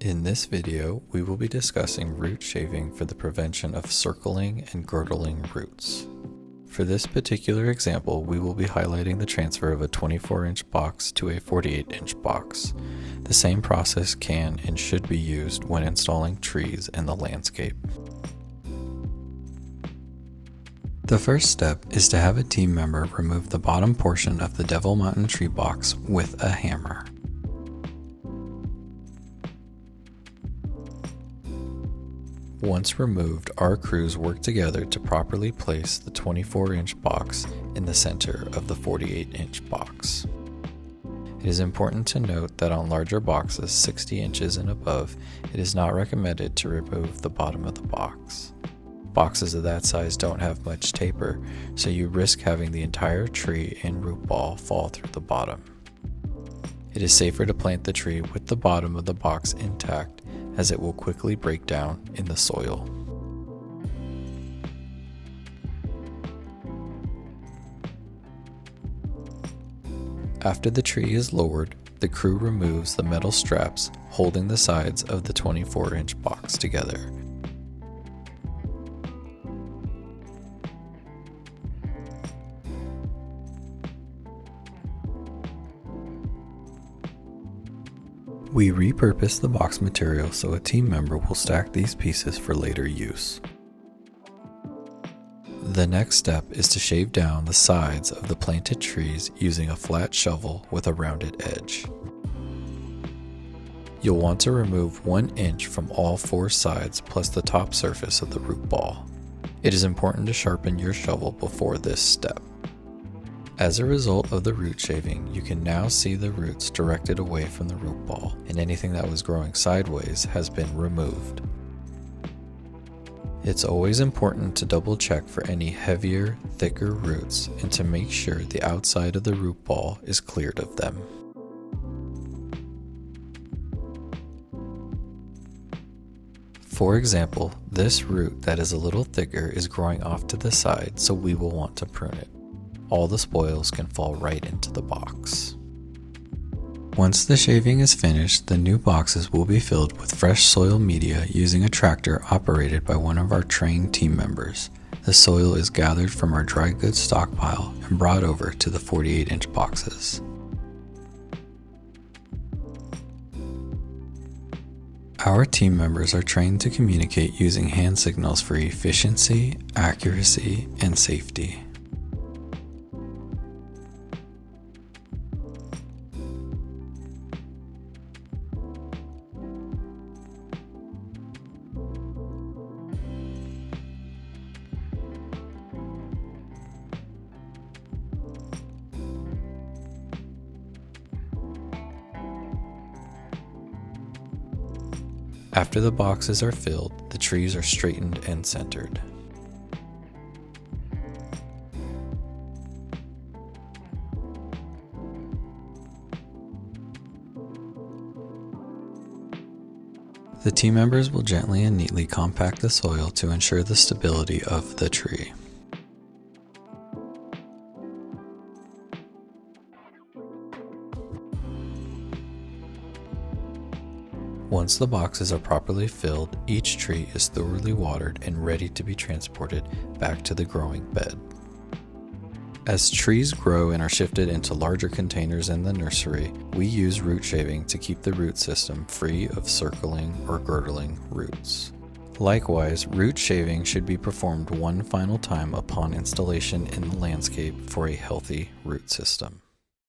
In this video, we will be discussing root shaving for the prevention of circling and girdling roots. For this particular example, we will be highlighting the transfer of a 24-inch box to a 48-inch box. The same process can and should be used when installing trees in the landscape. The first step is to have a team member remove the bottom portion of the Devil Mountain tree box with a hammer. Once removed, our crews work together to properly place the 24-inch box in the center of the 48-inch box. It is important to note that on larger boxes 60 inches and above, it is not recommended to remove the bottom of the box. Boxes of that size don't have much taper, so you risk having the entire tree and root ball fall through the bottom. It is safer to plant the tree with the bottom of the box intact, as it will quickly break down in the soil. After the tree is lowered, the crew removes the metal straps holding the sides of the 24-inch box together. We repurpose the box material so a team member will stack these pieces for later use. The next step is to shave down the sides of the planted trees using a flat shovel with a rounded edge. You'll want to remove 1 inch from all 4 sides plus the top surface of the root ball. It is important to sharpen your shovel before this step. As a result of the root shaving, you can now see the roots directed away from the root ball, and anything that was growing sideways has been removed. It's always important to double check for any heavier, thicker roots and to make sure the outside of the root ball is cleared of them. For example, this root that is a little thicker is growing off to the side, so we will want to prune it. All the spoils can fall right into the box. Once the shaving is finished, the new boxes will be filled with fresh soil media using a tractor operated by one of our trained team members. The soil is gathered from our dry goods stockpile and brought over to the 48-inch boxes. Our team members are trained to communicate using hand signals for efficiency, accuracy, and safety. After the boxes are filled, the trees are straightened and centered. The team members will gently and neatly compact the soil to ensure the stability of the tree. Once the boxes are properly filled, each tree is thoroughly watered and ready to be transported back to the growing bed. As trees grow and are shifted into larger containers in the nursery, we use root shaving to keep the root system free of circling or girdling roots. Likewise, root shaving should be performed one final time upon installation in the landscape for a healthy root system.